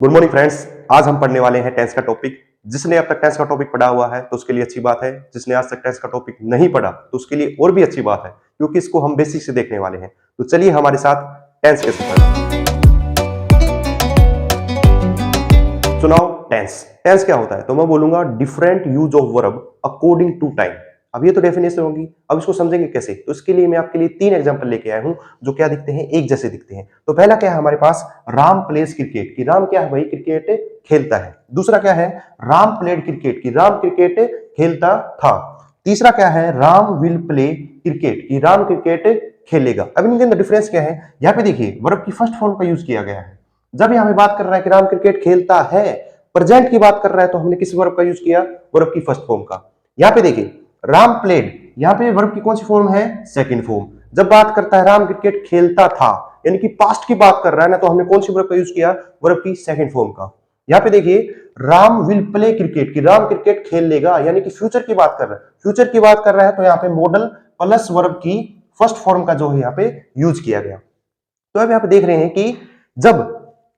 Good morning friends. आज हम पढ़ने वाले हैं टेंस का टॉपिक। जिसने अब तक टेंस का टॉपिक पढ़ा हुआ है तो उसके लिए अच्छी बात है। जिसने आज तक टेंस का टॉपिक नहीं पढ़ा तो उसके लिए और भी अच्छी बात है, क्योंकि इसको हम बेसिक से देखने वाले हैं। तो चलिए हमारे साथ टेंस कैसे पढ़ें। सुनाओ टेंस। टेंस क्या होता है? तो मैं बोलूंगा different use of verb according to time. अब ये तो डेफिनेशन होगी, अब इसको समझेंगे कैसे? तो इसके लिए मैं आपके लिए 3 एग्जांपल लेके आया हूं जो क्या दिखते हैं, एक जैसे दिखते हैं। तो पहला क्या है हमारे पास, राम प्लेज क्रिकेट की। राम क्या है भाई? क्रिकेट खेलता है। दूसरा क्या है, राम प्लेड क्रिकेट की। राम क्रिकेट खेलता था। तीसरा क्या है, राम विल प्ले क्रिकेट की। राम क्रिकेट खेलेगा। अब इनके अंदर डिफरेंस क्या है? यहाँ पे देखिए वर्ब की फर्स्ट फॉर्म का यूज किया गया है। जब यहाँ पे बात कर रहा है कि राम क्रिकेट खेलता है, प्रेजेंट की बात कर रहा है, तो हमने किस वर्ब का यूज किया? वर्ब की फर्स्ट फॉर्म का। यहाँ पे देखिए राम प्लेड, यहाँ पे वर्ब की कौन सी फॉर्म है? Second form. जब बात करता है राम क्रिकेट खेलता था, यानी कि पास्ट की बात कर रहा है ना, तो हमने कौन सी वर्ब का यूज किया? वर्ब की सेकंड फॉर्म का। यहाँ पे देखिए राम विल प्ले क्रिकेट की। राम क्रिकेट खेल लेगा, यानी कि फ्यूचर की बात कर रहा है। फ्यूचर की बात कर रहा है तो यहाँ पे मॉडल प्लस वर्ब की फर्स्ट फॉर्म का जो है यहाँ पे यूज किया गया। तो अब यहाँ पे देख रहे हैं कि जब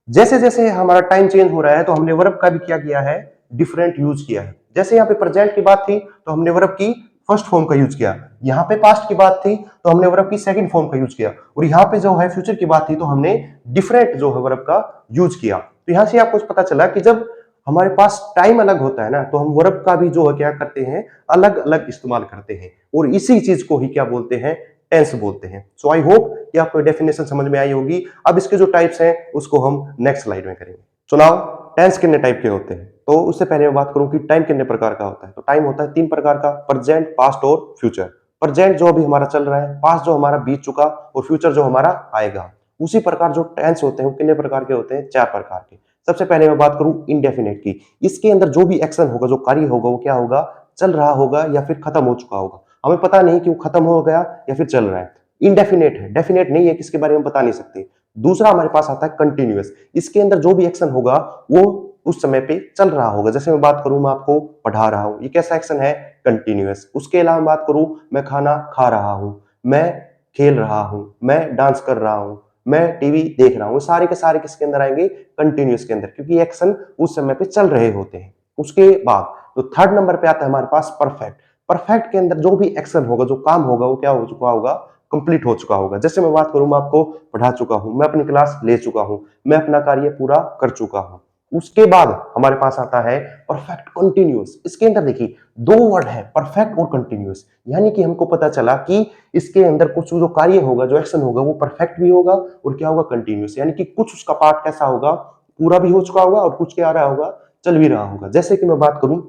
जैसे जैसे हमारा टाइम चेंज हो रहा है तो हमने वर्ब का भी क्या किया है? डिफरेंट यूज किया है। जैसे यहाँ पे प्रेजेंट की बात थी तो हमने वर्ब की फर्स्ट फॉर्म का यूज किया। यहाँ पे पास्ट की बात थी तो हमने वर्ब की सेकंड फॉर्म का यूज किया। और यहाँ पे जो है फ्यूचर की बात थी तो हमने डिफरेंट जो है वर्ब का यूज किया। तो यहाँ से आपको पता चला कि जब हमारे पास टाइम अलग होता है ना, तो हम वर्ब का भी जो है क्या करते हैं? अलग अलग इस्तेमाल करते हैं। और इसी चीज को ही क्या बोलते हैं? टेंस बोलते हैं। सो आई होप कि आपको डेफिनेशन समझ में आई होगी। अब इसके जो टाइप्स हैं उसको हम नेक्स्ट स्लाइड में करेंगे। सुनाओ टेंस कितने टाइप के होते हैं? तो उससे पहले मैं बात करूं कि टाइम कितने प्रकार का होता है। तो टाइम होता है 3 प्रकार का, प्रेजेंट, पास्ट और फ्यूचर। प्रेजेंट जो अभी हमारा चल रहा है, पास्ट जो हमारा बीत चुका, और फ्यूचर जो हमारा आएगा। उसी प्रकार जो टेंस होते हैं वो कितने प्रकार के होते हैं? 4 प्रकार के। सबसे पहले मैं बात करूं इंडेफिनिट की। इसके अंदर जो भी एक्शन होगा, जो कार्य होगा, वो क्या होगा? चल रहा होगा या फिर खत्म हो चुका होगा। हमें पता नहीं कि वो खत्म हो गया या फिर चल रहा है। इंडेफिनेट है, डेफिनेट नहीं है, किसके बारे में बता नहीं सकते। दूसरा हमारे पास आता है कंटिन्यूअस। इसके अंदर जो भी एक्शन होगा वो उस समय पे चल रहा होगा। जैसे मैं बात करूं, मैं आपको पढ़ा रहा हूं, ये कैसा एक्शन है? कंटिन्यूअस। उसके अलावा बात करूं, मैं खाना खा रहा हूं, मैं खेल रहा हूं, मैं डांस कर रहा हूं, मैं टीवी देख रहा हूं, सारे के सारे किसके अंदर आएंगे? कंटिन्यूअस के अंदर, क्योंकि एक्शन उस समय पे चल रहे होते हैं। उसके बाद तो थर्ड नंबर पे आता है हमारे पास परफेक्ट। परफेक्ट के अंदर जो भी एक्शन होगा, जो काम होगा, वो क्या हो चुका होगा? कंप्लीट हो चुका होगा। जैसे मैं बात करूं, मैं आपको पढ़ा चुका हूं, मैं अपनी क्लास ले चुका हूं, मैं अपना कार्य पूरा कर चुका हूं। उसके बाद हमारे पास आता है परफेक्ट कंटिन्यूअस। इसके अंदर देखिए 2 वर्ड है, परफेक्ट और कंटिन्यूअस। यानी कि हमको पता चला कि इसके अंदर कुछ जो कार्य होगा, जो एक्शन होगा, वो परफेक्ट भी होगा और क्या होगा? कंटिन्यूअस। यानी कि कुछ उसका पार्ट कैसा होगा? पूरा भी हो चुका होगा और कुछ क्या आ रहा होगा? चल भी रहा होगा। जैसे कि मैं बात करूं,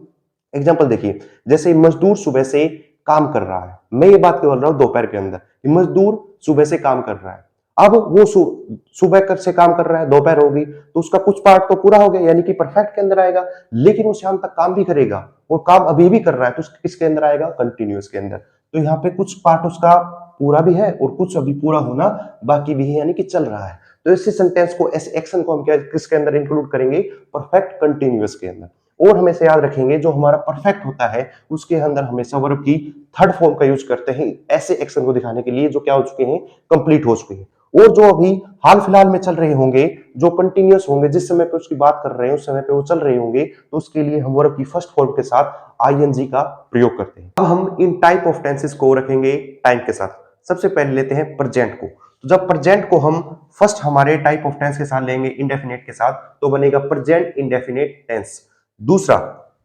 एग्जाम्पल देखिए, जैसे मजदूर सुबह से काम कर रहा है। मैं ये बात बोल रहा हूं दोपहर के अंदर, मजदूर सुबह से काम कर रहा है। अब वो सुबह से काम कर रहा है, दोपहर होगी, तो उसका कुछ पार्ट तो पूरा हो गया, यानी कि परफेक्ट के अंदर आएगा। लेकिन वो शाम तक काम भी करेगा और काम अभी भी कर रहा है, तो किसके अंदर आएगा? कंटिन्यूअस के अंदर। तो यहाँ पे कुछ पार्ट उसका पूरा भी है और कुछ अभी पूरा होना बाकी भी है, यानी कि चल रहा है। तो इसी सेंटेंस को, ऐसे एक्शन को हम क्या किसके अंदर इंक्लूड करेंगे? परफेक्ट कंटिन्यूअस के अंदर। और हमेशा याद रखेंगे, जो हमारा परफेक्ट होता है उसके अंदर हमेशा वर्ब की थर्ड फॉर्म का यूज करते हैं ऐसे एक्शन को दिखाने के लिए जो क्या हो चुके हैं? कंप्लीट हो चुके हैं। और जो अभी हाल फिलहाल में चल रहे होंगे, जो कंटिन्यूअस होंगे, जिस समय पे उसकी बात कर रहे हैं उस समय पे वो चल रहे होंगे, तो उसके लिए हम वर्ब की फर्स्ट फॉर्म के साथ आईएनजी का प्रयोग करते हैं। अब हम इन टाइप ऑफ टेंसेस को रखेंगे टाइम के साथ। सबसे पहले लेते हैं प्रेजेंट को। तो जब प्रेजेंट को हम फर्स्ट हमारे टाइप ऑफ टेंस के साथ लेंगे इंडेफिनेट के साथ, तो बनेगा प्रेजेंट इंडेफिनेट टेंस। दूसरा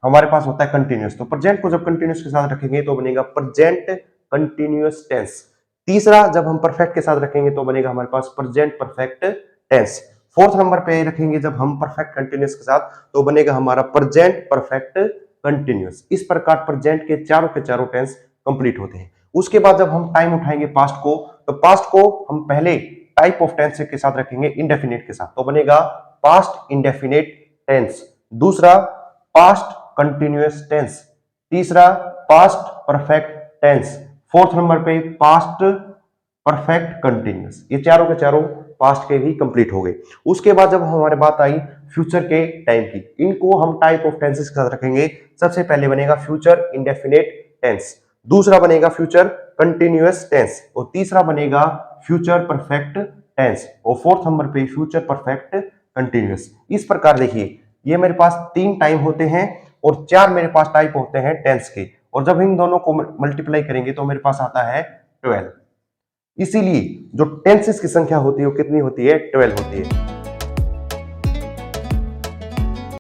हमारे पास होता है कंटिन्यूअस। तो प्रेजेंट को जब कंटिन्यूअस के साथ रखेंगे तो बनेगा प्रेजेंट कंटिन्यूअस टेंस। तीसरा जब हम परफेक्ट के साथ रखेंगे तो बनेगा हमारे पास present perfect tense. Fourth number पे रखेंगे जब हम परफेक्ट कंटिन्यूअस के साथ, तो बनेगा हमारा प्रेजेंट परफेक्ट कंटिन्यूअस। इस प्रकार प्रेजेंट के चारों टेंस कंप्लीट होते हैं। उसके बाद जब हम टाइम उठाएंगे पास्ट को, तो पास्ट को हम पहले टाइप ऑफ टेंस के साथ रखेंगे इंडेफिनिट के साथ, तो बनेगा पास्ट इंडेफिनिट टेंस। दूसरा पास्ट कंटिन्यूअस टेंस। तीसरा past perfect tense. Fourth number पे पास्ट परफेक्ट कंटिन्यूअस। ये चारों के चारों पास्ट के भी कंप्लीट हो गए। उसके बाद जब हमारे बात आई फ्यूचर के टाइम की, इनको हम टाइप ऑफ टेंसेस के साथ रखेंगे। सबसे पहले बनेगा फ्यूचर इंडेफिनिट टेंस, दूसरा बनेगा फ्यूचर कंटिन्यूअस टेंस, और तीसरा बनेगा फ्यूचर परफेक्ट टेंस, और फोर्थ नंबर पे फ्यूचर परफेक्ट कंटिन्यूअस। इस प्रकार देखिए, ये मेरे पास 3 टाइम होते हैं और 4 मेरे पास टाइप होते हैं टेंस के, और जब इन दोनों को मल्टीप्लाई करेंगे तो मेरे पास आता है 12। इसीलिए जो टेंसेस की संख्या होती है वो कितनी होती है? 12 होती है।